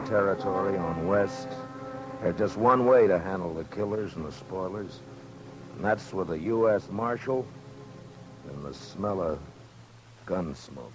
territory on West. There's just one way to handle the killers and the spoilers, and that's with a U.S. Marshal and the smell of Gunsmoke.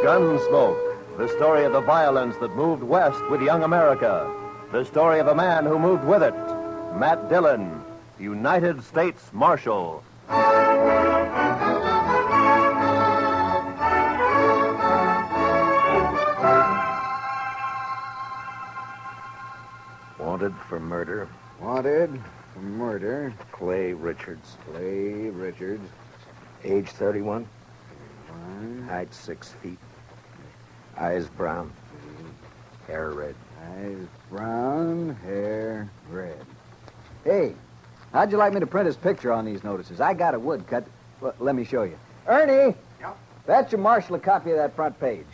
Gunsmoke, the story of the violence that moved west with young America. The story of a man who moved with it. Matt Dillon, United States Marshal. Wanted for murder. Wanted for murder. Clay Richards. Clay Richards. Age 31. Fine. Height 6 feet. Eyes brown. Hair red. Eyes brown, hair red. Hey, how'd you like me to print his picture on these notices? I got a woodcut. Well, let me show you. Ernie! Yep? Fetch your Marshal a copy of that front page.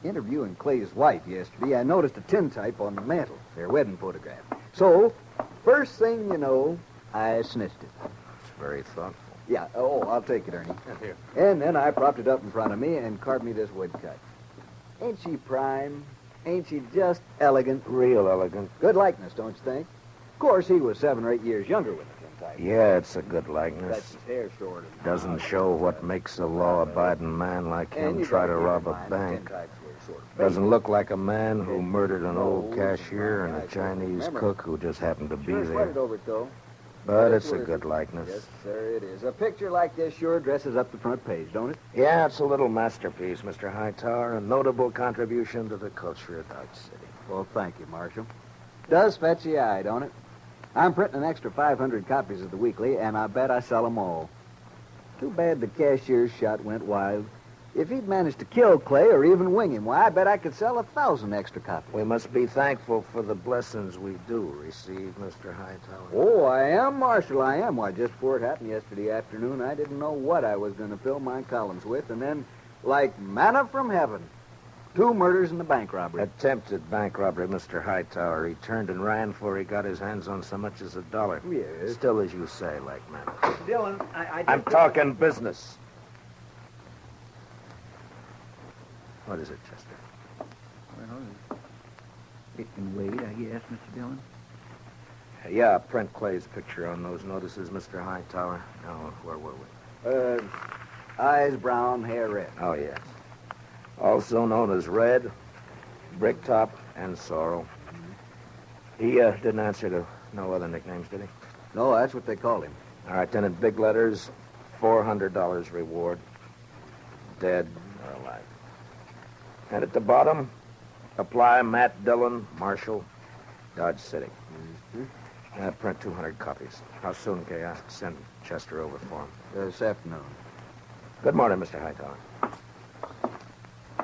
Interviewing Clay's wife yesterday, I noticed a tintype on the mantel, their wedding photograph. So, first thing you know, I snitched it. It's very thoughtful. Yeah, I'll take it, Ernie. Here. And then I propped it up in front of me and carved me this woodcut. Ain't she prime? Ain't she just elegant? Real elegant. Good likeness, don't you think? Of course, he was 7 or 8 years younger with the tintype. Yeah, it's a good That's likeness. his hair short. Doesn't show what makes a law-abiding man like him try to rob a bank. Doesn't look like a man who murdered an old cashier and a Chinese cook who just happened to be Sure sweated there. over it, though. But it's a good likeness. Yes, sir, it is. A picture like this sure dresses up the front page, don't it? Yeah, it's a little masterpiece, Mr. Hightower, a notable contribution to the culture of Dodge City. Well, thank you, Marshal. Does fetch the eye, don't it? I'm printing an extra 500 copies of the weekly, and I bet I sell them all. Too bad the cashier's shot went wild. If he'd managed to kill Clay or even wing him, why, I bet I could sell 1,000 extra copies. We must be thankful for the blessings we do receive, Mr. Hightower. Oh, I am, Marshal, I am. Why, just before it happened yesterday afternoon, I didn't know what I was going to fill my columns with, and then, like manna from heaven, 2 murders and a bank robbery. Attempted bank robbery, Mr. Hightower. He turned and ran before he got his hands on so much as $1. Yes. Still, as you say, like man. Dillon, I'm talking business. What is it, Chester? Well, it can wait, I guess, Mr. Dillon. Yeah, print Clay's picture on those notices, Mr. Hightower. Now, where were we? Eyes brown, hair red. Oh, yes. Also known as Red, Bricktop, and Sorrel. He didn't answer to no other nicknames, did he? No, that's what they called him. All right, then in big letters, $400 reward. Dead or alive. And at the bottom, apply Matt Dillon, Marshal, Dodge City. Mm-hmm. Print 200 copies. How soon can I send Chester over for him? This afternoon. Good morning, Mr. Hightower.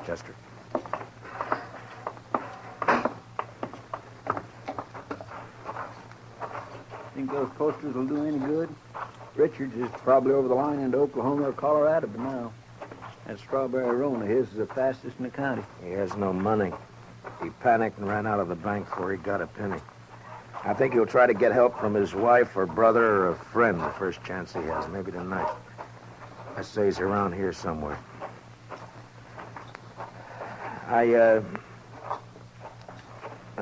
Chester. Think those posters will do any good? Richards is probably over the line into Oklahoma or Colorado by now. That strawberry roan of his is the fastest in the county. He has no money. He panicked and ran out of the bank before he got a penny. I think he'll try to get help from his wife or brother or a friend the first chance he has, maybe tonight. I say he's around here somewhere. I'm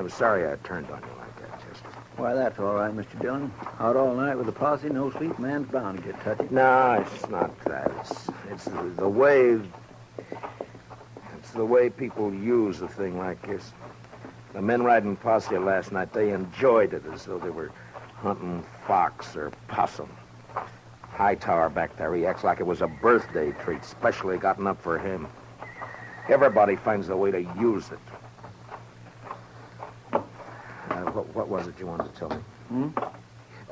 sorry I turned on you like that, Chester. Why, that's all right, Mr. Dillon. Out all night with a posse, no sleep, man's bound to get touchy. No, it's not that. It's the way... It's the way people use a thing like this. The men riding posse last night, they enjoyed it as though they were hunting fox or possum. Hightower back there, he acts like it was a birthday treat, specially gotten up for him. Everybody finds a way to use it. What was it you wanted to tell me?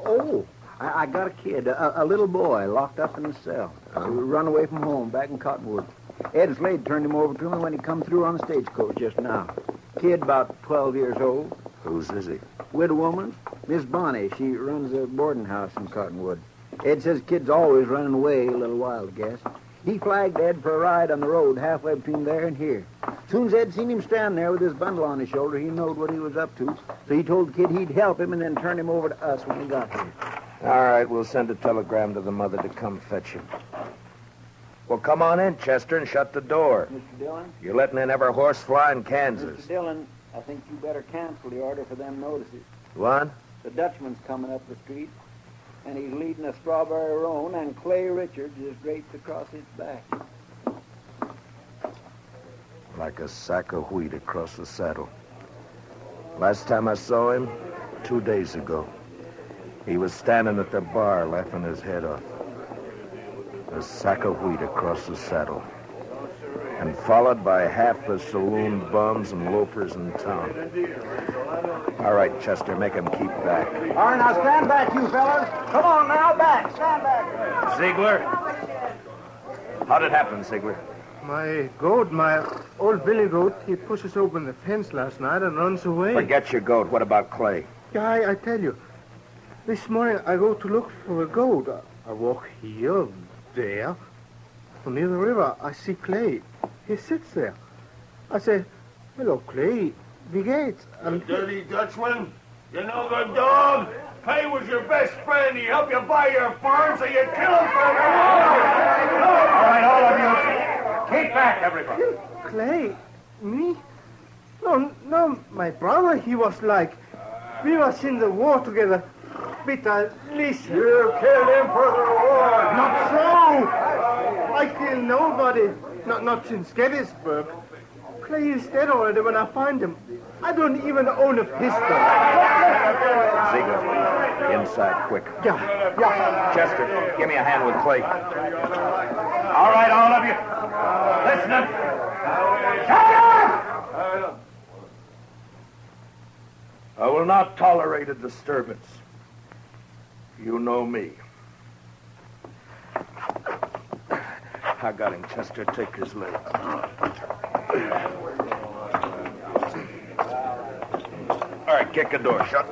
Oh, I got a kid, a little boy, locked up in the cell. He run away from home back in Cottonwood. Ed Slade turned him over to me when he come through on the stagecoach just now. Kid about 12 years old. Whose is he? Widow woman, Miss Bonnie. She runs a boarding house in Cottonwood. Ed says kid's always running away a little wild, I guess. He flagged Ed for a ride on the road halfway between there and here. As soon as Ed seen him stand there with his bundle on his shoulder, he knowed what he was up to. So he told the kid he'd help him and then turn him over to us when he got here. All right, we'll send a telegram to the mother to come fetch him. Well, come on in, Chester, and shut the door. Mr. Dillon? You're letting in every horse fly in Kansas. Mr. Dillon, I think you better cancel the order for them notices. What? The Dutchman's coming up the street, and he's leading a strawberry roan, and Clay Richards is draped across his back. Like a sack of wheat across the saddle. Last time I saw him, 2 days ago, he was standing at the bar laughing his head off. A sack of wheat across the saddle. And followed by half the saloon bums and loafers in town. All right, Chester, make him keep back. All right, now stand back, you fellas. Come on now, back. Stand back. Ziegler? How'd it happen, Ziegler? My goat, my old billy goat, he pushes open the fence last night and runs away. Forget your goat. What about Clay? Yeah, I tell you. This morning I go to look for a goat. I walk here, there. From near the river, I see Clay. He sits there. I say, hello, Clay. Wie geht's? You dirty Dutchman. You know the dog. Clay was your best friend. He helped you buy your farm, so you killed him for him. All right, all of you. Keep back, everybody. Clay? Me? No, my brother, he was like... We was in the war together. But listen. You killed him for the war. Not so! I kill nobody. Not since Gettysburg. Clay is dead already when I find him. I don't even own a pistol. Ziegler, inside, quick. Yeah. Chester, give me a hand with Clay. All right, all of you. Listening. Shut up! I will not tolerate a disturbance. You know me. I got him, Chester. Take his leg. All right, kick the door shut.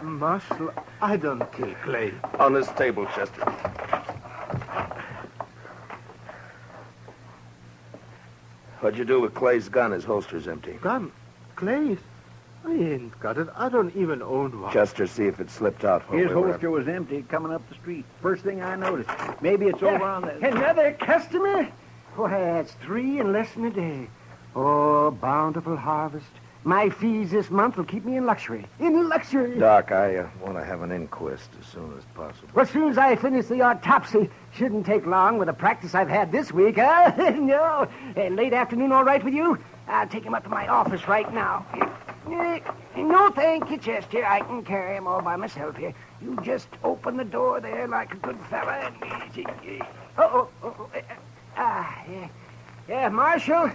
Marshal, I don't kill Clay. On this table, Chester. What'd you do with Clay's gun? His holster's empty. Gun? Clay's? I ain't got it. I don't even own one. Chester, see if it slipped out. His holster was empty coming up the street. First thing I noticed. Maybe it's over on the... Another customer? Why, that's 3 in less than a day. Oh, bountiful harvest. My fees this month will keep me in luxury. In luxury. Doc, I want to have an inquest as soon as possible. Well, as soon as I finish the autopsy, shouldn't take long with the practice I've had this week, huh? No. Late afternoon all right with you? I'll take him up to my office right now. No, thank you, Chester. I can carry him all by myself here. You just open the door there like a good fella and... Yeah, Marshal,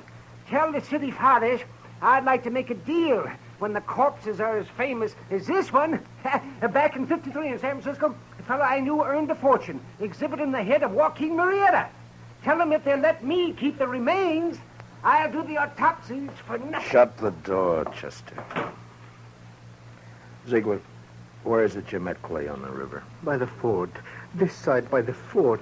tell the city fathers I'd like to make a deal when the corpses are as famous as this one. Back in 53 in San Francisco, a fellow I knew earned a fortune exhibiting the head of Joaquin Murrieta. Tell them if they'll let me keep the remains, I'll do the autopsies for nothing. Shut the door, Chester. Ziegler, where is it you met Clay on the river? By the fort. This side by the fort.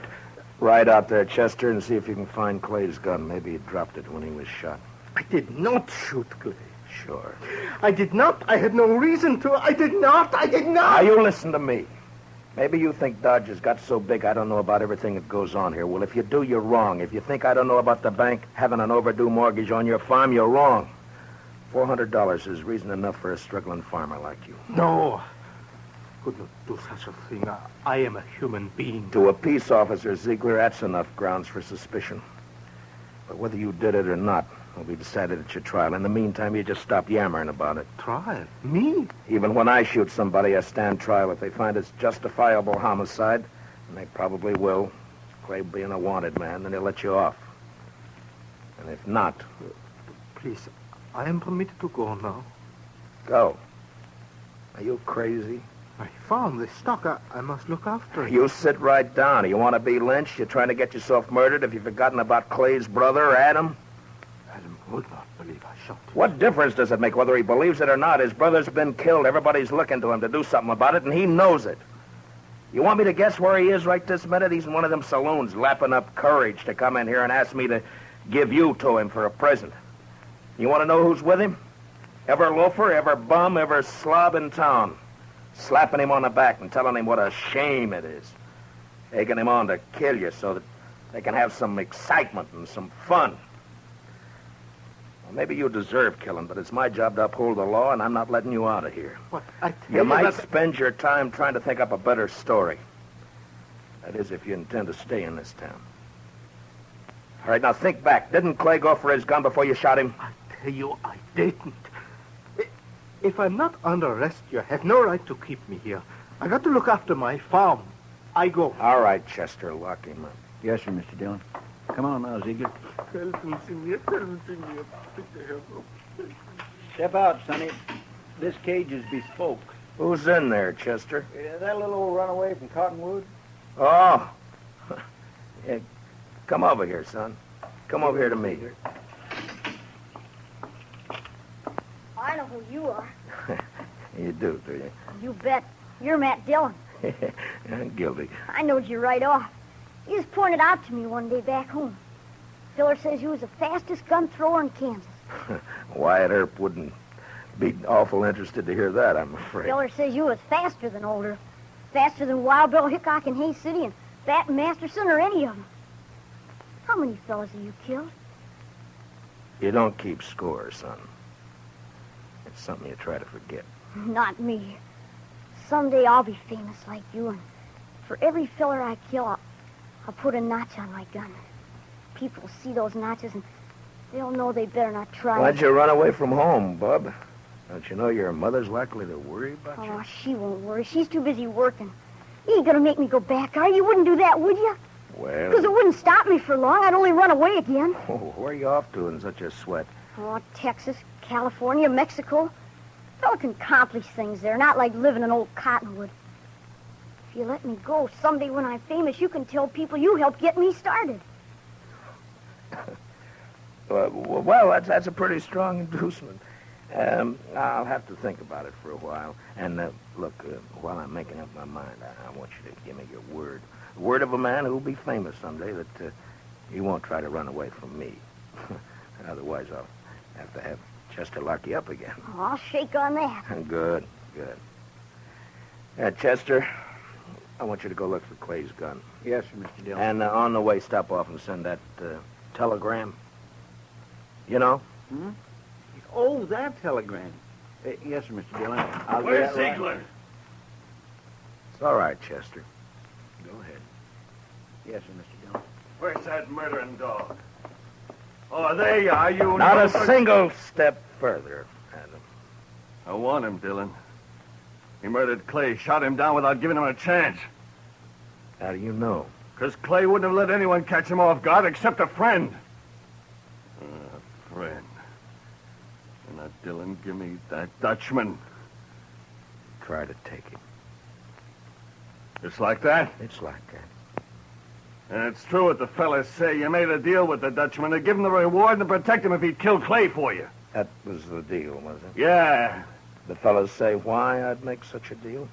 Ride out there, Chester, and see if you can find Clay's gun. Maybe he dropped it when he was shot. I did not shoot Clay. Sure. I did not. I had no reason to. I did not. Now, you listen to me. Maybe you think Dodge has got so big I don't know about everything that goes on here. Well, if you do, you're wrong. If you think I don't know about the bank having an overdue mortgage on your farm, you're wrong. $400 is reason enough for a struggling farmer like you. No. Could not do such a thing. I am a human being. To a peace officer, Ziegler, that's enough grounds for suspicion. But whether you did it or not will be decided at your trial. In the meantime, you just stop yammering about it. Trial? Me? Even when I shoot somebody, I stand trial. If they find it's justifiable homicide, and they probably will, Clay being a wanted man, then they'll let you off. And if not... Please, I am permitted to go now. Go. Are you crazy? I found this stock. I must look after it. You sit right down. You want to be lynched? You're trying to get yourself murdered? Have you forgotten about Clay's brother, Adam? Adam would not believe I shot him. What difference does it make whether he believes it or not? His brother's been killed. Everybody's looking to him to do something about it, and he knows it. You want me to guess where he is right this minute? He's in one of them saloons lapping up courage to come in here and ask me to give you to him for a present. You want to know who's with him? Every loafer, every bum, every slob in town. Slapping him on the back and telling him what a shame it is. Egging him on to kill you so that they can have some excitement and some fun. Well, maybe you deserve killing, but it's my job to uphold the law, and I'm not letting you out of here. But I tell You might spend your time trying to think up a better story. That is, if you intend to stay in this town. All right, now think back. Didn't Clay go for his gun before you shot him? I tell you, I didn't. If I'm not under arrest, you have no right to keep me here. I got to look after my farm. I go. All right, Chester, lock him up. Yes, sir, Mr. Dillon. Come on now, Ziegler. Step out, Sonny. This cage is bespoke. Who's in there, Chester? That little old runaway from Cottonwood? Oh. Yeah, come over here, son. Come over here to me. I know who you are. You do you? You bet. You're Matt Dillon. I'm guilty. I knowed you right off. You just pointed out to me one day back home. Filler says you was the fastest gun thrower in Kansas. Wyatt Earp wouldn't be awful interested to hear that, I'm afraid. Filler says you was faster than Older. Faster than Wild Bill Hickok in Hays City and Bat Masterson or any of them. How many fellas have you killed? You don't keep score, son. It's something you try to forget. Not me. Someday I'll be famous like you, and for every filler I kill, I'll put a notch on my gun. People will see those notches, and they'll know they better not try. Why'd you run away from home, bub? Don't you know your mother's likely to worry about you? Oh, she won't worry. She's too busy working. You ain't gonna make me go back, are you? You wouldn't do that, would you? Well... Because it wouldn't stop me for long. I'd only run away again. Oh, where are you off to in such a sweat? Oh, Texas, California, Mexico. Fella can accomplish things there, not like living in old Cottonwood. If you let me go, someday when I'm famous, you can tell people you helped get me started. Well, that's a pretty strong inducement. I'll have to think about it for a while. And, look, while I'm making up my mind, I want you to give me your word. The word of a man who'll be famous someday that he won't try to run away from me. Otherwise, I'll have to have Chester lock you up again. Oh, I'll shake on that. Good. Chester, I want you to go look for Clay's gun. Yes, sir, Mr. Dillon. And on the way, stop off and send that telegram. You know? Hmm? Oh, that telegram. Yes, sir, Mr. Dillon. Where's Ziegler? It's all right, Chester. Go ahead. Yes, sir, Mr. Dillon. Where's that murdering dog? Oh, there you are, you... Not a single step further, Adam. I want him, Dillon. He murdered Clay, shot him down without giving him a chance. How do you know? Because Clay wouldn't have let anyone catch him off guard except a friend. A friend. And now, Dillon, give me that Dutchman. Try to take him. Just like that? It's like that. And it's true what the fellas say. You made a deal with the Dutchman to give him the reward and to protect him if he'd kill Clay for you. That was the deal, was it? Yeah. The fellas say why I'd make such a deal?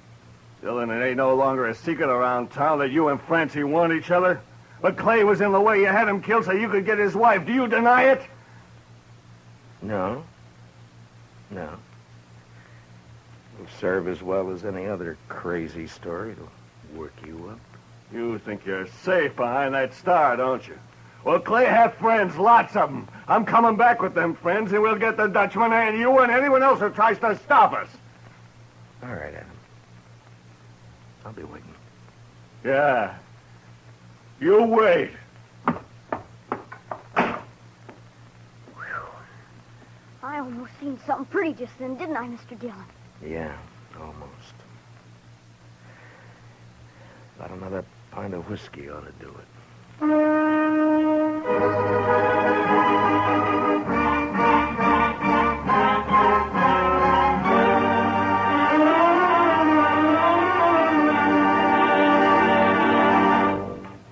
Dillon, it ain't no longer a secret around town that you and Francie want each other. But Clay was in the way. You had him killed so you could get his wife. Do you deny it? No. It'll serve as well as any other crazy story. It'll work you up. You think you're safe behind that star, don't you? Well, Clay had friends, lots of them. I'm coming back with them friends, and we'll get the Dutchman and you and anyone else who tries to stop us. All right, Adam. I'll be waiting. Yeah. You wait. I almost seen something pretty just then, didn't I, Mr. Dillon? Yeah, almost. About another pint of whiskey ought to do it.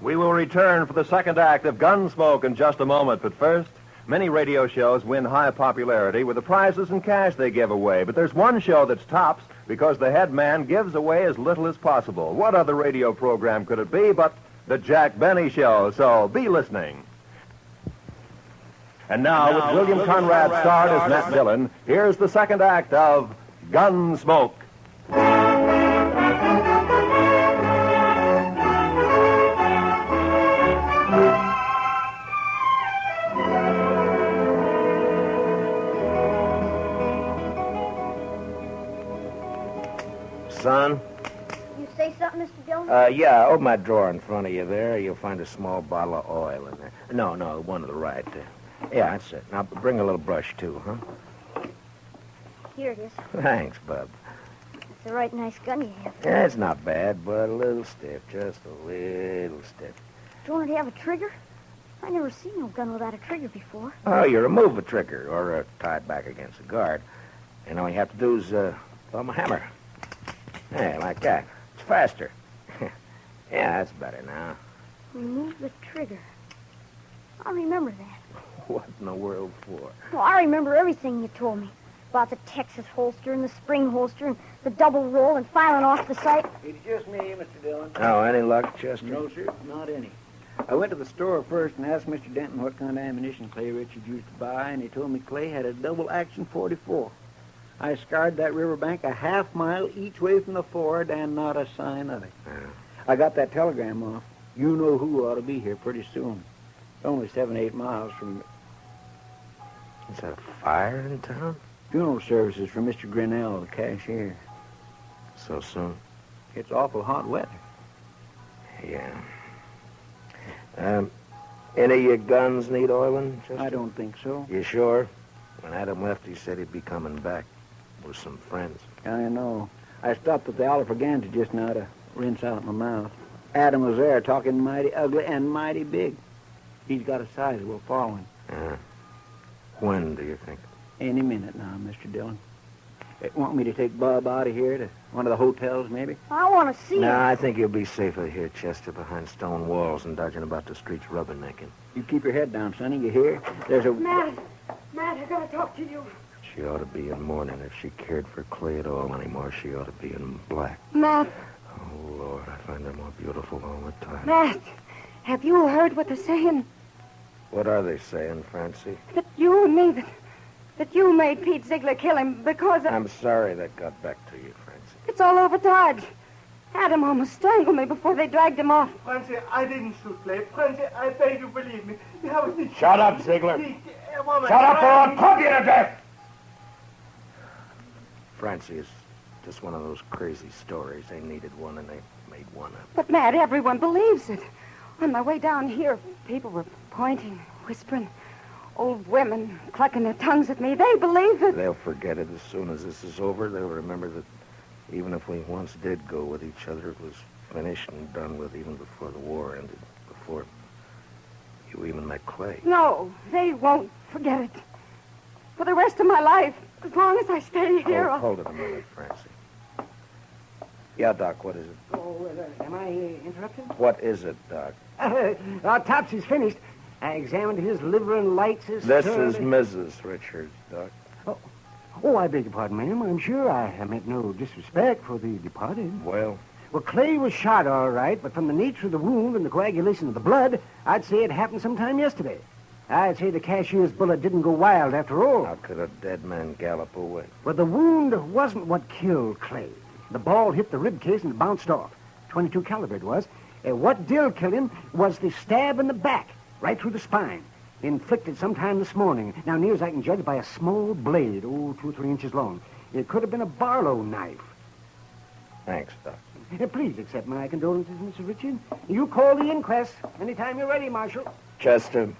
We will return for the second act of Gunsmoke in just a moment, but first, many radio shows win high popularity with the prizes and cash they give away, but there's one show that's tops because the head man gives away as little as possible. What other radio program could it be but the Jack Benny Show? So be listening. And now, with William Conrad starred as Matt Dillon, here's the second act of Gunsmoke. Son? You say something, Mr. Dillon? Yeah, open that drawer in front of you there. You'll find a small bottle of oil in there. No, one to the right there. Yeah, that's it. Now, bring a little brush, too, huh? Here it is. Thanks, bub. It's a right nice gun you have. Yeah, it's not bad, but a little stiff. Just a little stiff. Don't it have a trigger? I never seen no gun without a trigger before. Oh, you remove the trigger or tie it back against the guard. And all you have to do is thumb a hammer. Yeah, like that. It's faster. Yeah, that's better now. Remove the trigger. I remember that. What in the world for? Well, I remember everything you told me. About the Texas holster and the spring holster and the double roll and filing off the sight. It's just me, Mr. Dillon. Oh, any luck, Chester? No, sir, not any. I went to the store first and asked Mr. Denton what kind of ammunition Clay Richards used to buy, and he told me Clay had a double-action .44. I scoured that riverbank a half-mile each way from the ford, and not a sign of it. I got that telegram off. You know who ought to be here pretty soon. It's only 7-8 miles from... Is that a fire in town? Funeral services for Mr. Grinnell, the cashier. So soon? It's awful hot weather. Yeah. Any of your guns need oiling, Chester? I don't think so. You sure? When Adam left, he said he'd be coming back with some friends. I know. I stopped at the Oliver Gantry just now to rinse out my mouth. Adam was there talking mighty ugly and mighty big. He's got a sizable following. When do you think? Any minute now, Mr. Dillon. Want me to take Bob out of here to one of the hotels, maybe? I want to see No, it. I think you'll be safer here, Chester, behind stone walls and dodging about the streets rubbernecking. You keep your head down, Sonny. You hear? There's a... Matt, I gotta talk to you. She ought to be in mourning. If she cared for Clay at all anymore, she ought to be in black. Matt, Oh, Lord, I find her more beautiful all the time. Matt, have you heard what they're saying? What are they saying, Francie? That you and me, that you made Pete Ziegler kill him because of... I'm sorry that got back to you, Francie. It's all over Dodge. Adam almost strangled me before they dragged him off. Francie, I didn't shoot Clay. Francie, I beg you believe me. Shut up, Ziegler. Woman, Shut up or I'll club you to death! Francie, it's just one of those crazy stories. They needed one and they made one up. But, Matt, everyone believes it. On my way down here, people were pointing, whispering. Old women clucking their tongues at me. They believe it. They'll forget it as soon as this is over. They'll remember that even if we once did go with each other, it was finished and done with even before the war ended, before you even met Clay. No, they won't forget it. For the rest of my life, as long as I stay here. Hold it a minute, Francie. Yeah, Doc, what is it? Oh, am I interrupted? What is it, Doc? Autopsy's finished. I examined his liver and lights. This is Mrs. Richards, Doc. Oh, I beg your pardon, ma'am. I'm sure I meant no disrespect for the departed. Well, Clay was shot all right, but from the nature of the wound and the coagulation of the blood, I'd say it happened sometime yesterday. I'd say the cashier's bullet didn't go wild after all. how could a dead man gallop away? But the wound wasn't what killed Clay. The ball hit the rib case and bounced off. 22 caliber it was. What did kill him was the stab in the back, right through the spine, inflicted sometime this morning. Now, near as I can judge, by a small blade, 2 or 3 inches long. It could have been a Barlow knife. Thanks, Doc. Please accept my condolences, Mr. Richard. You call the inquest anytime you're ready, Marshal. Chester,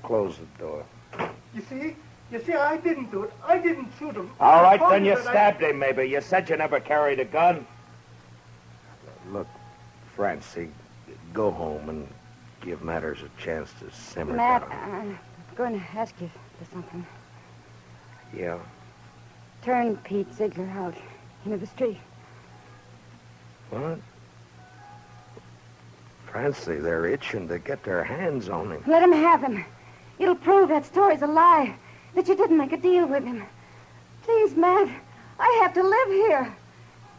close the door. You see, I didn't do it. I didn't shoot him. All right, I told then you that stabbed him, maybe. You said you never carried a gun. Look, Francie, go home and give matters a chance to simmer Matt, down. I'm going to ask you for something. Yeah? Turn Pete Ziegler out into the street. What? Francie, they're itching to get their hands on him. Let him have him. It'll prove that story's a lie, that you didn't make a deal with him. Please, Matt, I have to live here.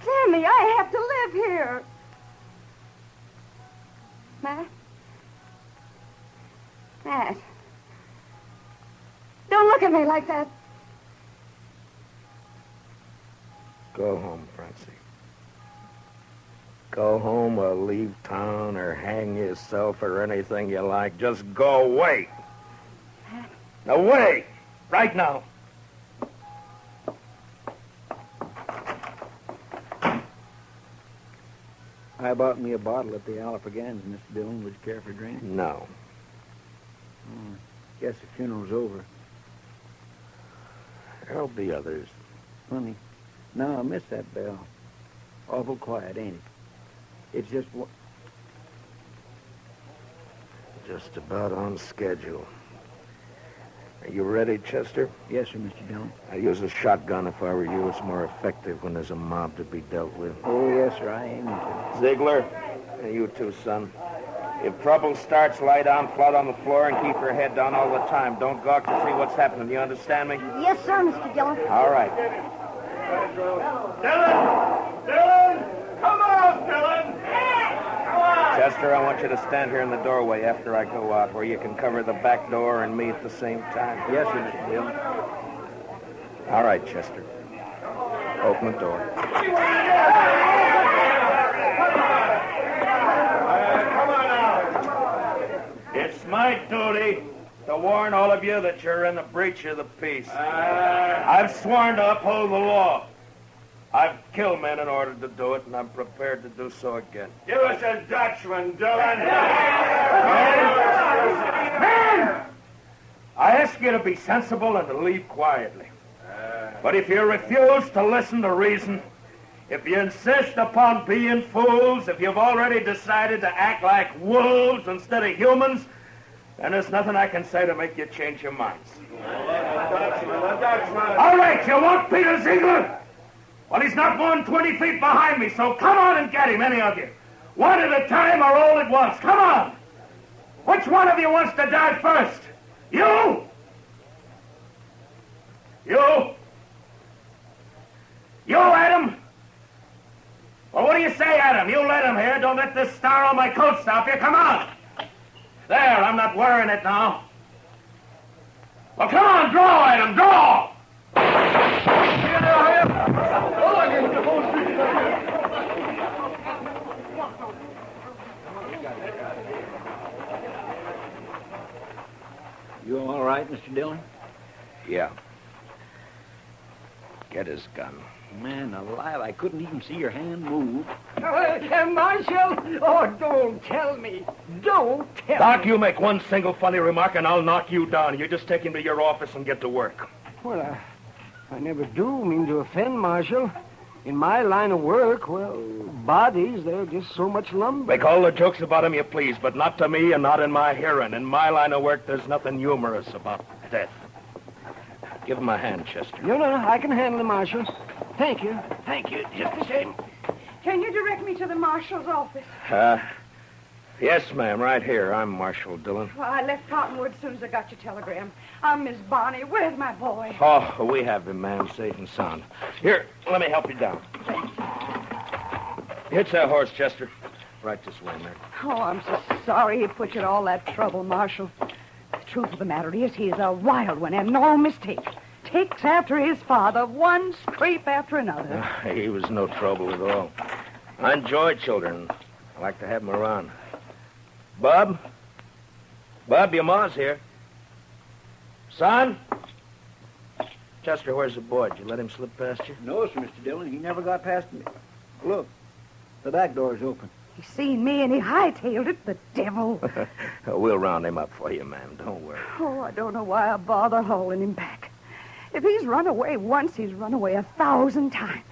Sammy, I have to live here. Matt? Matt. Don't look at me like that. Go home, Francie. Go home or leave town or hang yourself or anything you like. Just go away. Away! Right now. I bought me a bottle at the Alafragans, Mr. Dillon. Would you care for a drink? No. Guess the funeral's over. There'll be others. Funny. No, I missed that bell. Awful quiet, ain't it? It's just... Just about on schedule. Are you ready, Chester? Yes, sir, Mr. Dillon. I use a shotgun if I were you. It's more effective when there's a mob to be dealt with. Oh, yes, sir, I aim to. Ziegler, and you too, son. If trouble starts, lie down flat on the floor and keep your head down all the time. Don't gawk to see what's happening. You understand me? Yes, sir, Mr. Dillon. All right. Dillon! Dillon! Come on, Dillon! Come on! Chester, I want you to stand here in the doorway after I go out, where you can cover the back door and me at the same time. Yes, sir, Mr. Dillon. All right, Chester. Open the door. Come on now. It's my duty to warn all of you that you're in the breach of the peace. I've sworn to uphold the law. I've killed men in order to do it, and I'm prepared to do so again. Give us a Dutchman, Dillon. Men! I ask you to be sensible and to leave quietly. But if you refuse to listen to reason, if you insist upon being fools, if you've already decided to act like wolves instead of humans, then there's nothing I can say to make you change your minds. A Dutchman. All right, you want Peter Ziegler? Well, he's not more than 20 feet behind me, so come on and get him, any of you. One at a time or all at once. Come on. Which one of you wants to die first? You? You? You, Adam? Well, what do you say, Adam? You let him here. Don't let this star on my coat stop you. Come on. There, I'm not wearing it now. Well, come on, draw, Adam, draw! You all right, Mr. Dillon? Yeah. Get his gun. Man alive, I couldn't even see your hand move. Marshal? Oh, don't tell me. Don't tell Doc, me. you make one single funny remark and I'll knock you down. You just take him to your office and get to work. Well, I never do mean to offend, Marshal. In my line of work, well, bodies, they're just so much lumber. Make all the jokes about him you please, but not to me and not in my hearing. In my line of work, there's nothing humorous about death. Give him a hand, Chester. No, I can handle it, Marshal. Thank you. Thank you. Just the same. Can you direct me to the marshal's office? Yes, ma'am, right here. I'm Marshal Dillon. Well, I left Cottonwood as soon as I got your telegram. I'm Miss Bonnie. Where's my boy? Oh, we have him, ma'am, safe and sound. Here, let me help you down. Hitch that horse, Chester. Right this way, ma'am. Oh, I'm so sorry he put you to all that trouble, Marshal. The truth of the matter is he's a wild one and no mistake. Takes after his father, one scrape after another. He was no trouble at all. I enjoy children. I like to have them around. Bob? Bob, your ma's here. Son? Chester, where's the boy? Did you let him slip past you? No, sir, Mr. Dillon. He never got past me. Look, the back door's open. He seen me and he hightailed it, the devil. We'll round him up for you, ma'am. Don't worry. Oh, I don't know why I bother hauling him back. If he's run away once, he's run away 1,000 times.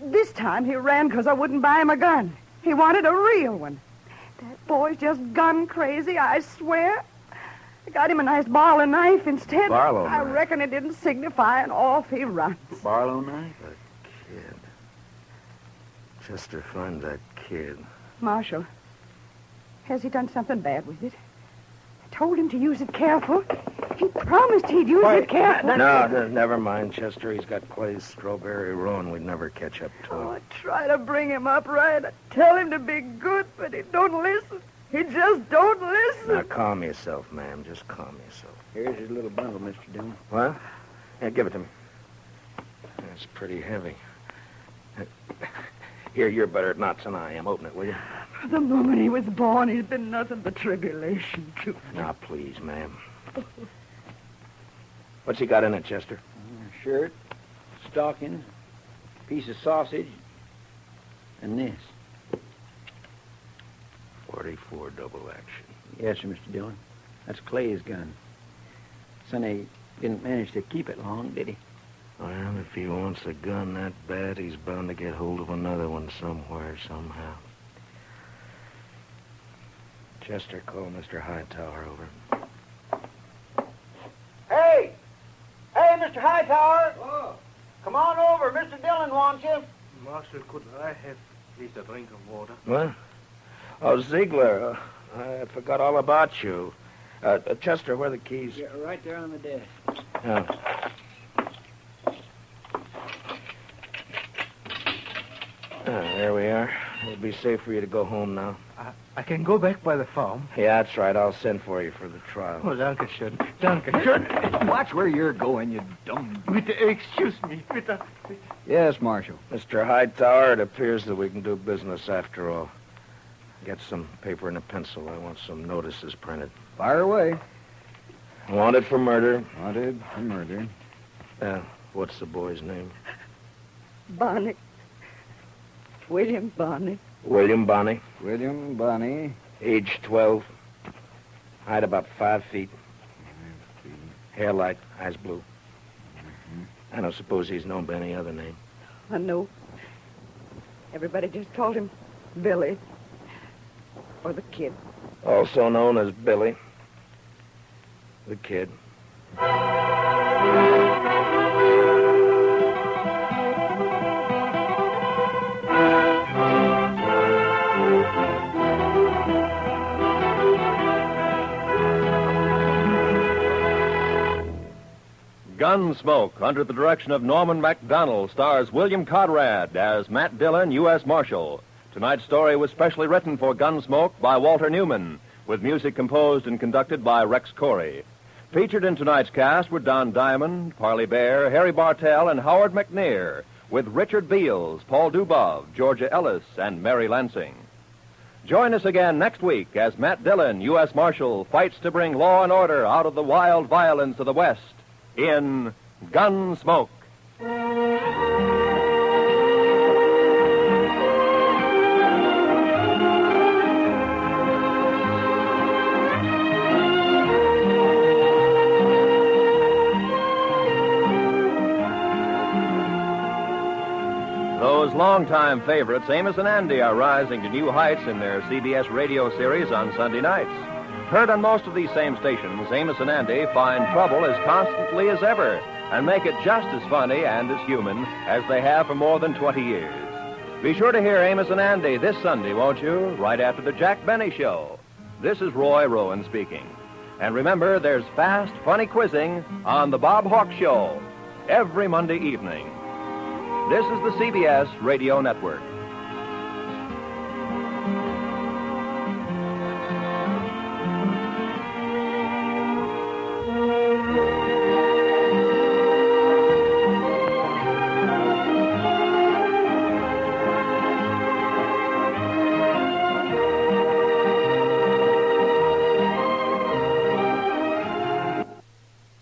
This time he ran because I wouldn't buy him a gun. He wanted a real one. That boy's just gun crazy, I swear. I got him a nice Barlow knife instead. Barlow I knife? reckon it didn't signify, and off he runs. Barlow knife? The kid. Chester, find that kid. Marshal, has he done something bad with it? I told him to use it careful. He promised he'd use it carefully. No, never mind, Chester. He's got Clay's strawberry roan. We'd never catch up to him. Oh, I try to bring him up right. I tell him to be good, but he don't listen. He just don't listen. Now, calm yourself, ma'am. Just calm yourself. Here's his little bundle, Mr. Dillon. What? Yeah, give it to me. It's pretty heavy. Here, you're better at knots than I am. Open it, will you? The moment he was born, he's been nothing but tribulation to me. Now, please, ma'am. What's he got in it, Chester? Shirt, stockings, piece of sausage, and this. 44 double action. Yes, sir, Mr. Dillon. That's Clay's gun. Sonny didn't manage to keep it long, did he? Well, if he wants a gun that bad, he's bound to get hold of another one somewhere, somehow. Chester, call Mr. Hightower over. Hey! Hey, Mr. Hightower! Oh. Come on over. Mr. Dillon wants you. Marshal, could I have please a drink of water? What? Oh, Ziegler, I forgot all about you. Chester, where are the keys? Yeah, right there on the desk. Oh. There we are. It'll be safe for you to go home now. I can go back by the farm. Yeah, that's right. I'll send for you for the trial. Oh, danke schön. Danke schön. Watch where you're going, you dumb... Bitte, excuse me. Bitte. Yes, Marshal. Mr. Hightower, it appears that we can do business after all. Get some paper and a pencil. I want some notices printed. Fire away. Wanted for murder. Wanted for murder. What's the boy's name? Bonnie. William Bonnie. William Bonnie. William Bonnie. Age 12. Height about 5 feet. Hair light, eyes blue. I don't suppose he's known by any other name. I know. Everybody just called him Billy. Or the Kid. Also known as Billy. The Kid. Gunsmoke, under the direction of Norman MacDonald, stars William Conrad as Matt Dillon, U.S. Marshal. Tonight's story was specially written for Gunsmoke by Walter Newman, with music composed and conducted by Rex Corey. Featured in tonight's cast were Don Diamond, Parley Bear, Harry Bartell, and Howard McNear, with Richard Beals, Paul Dubov, Georgia Ellis, and Mary Lansing. Join us again next week as Matt Dillon, U.S. Marshal, fights to bring law and order out of the wild violence of the West in Gunsmoke. Those longtime favorites, Amos and Andy, are rising to new heights in their CBS radio series on Sunday nights. Heard on most of these same stations, Amos and Andy find trouble as constantly as ever and make it just as funny and as human as they have for more than 20 years. Be sure to hear Amos and Andy this Sunday, won't you? Right after the Jack Benny Show. This is Roy Rowan speaking. And remember, there's fast, funny quizzing on The Bob Hawk Show every Monday evening. This is the CBS Radio Network.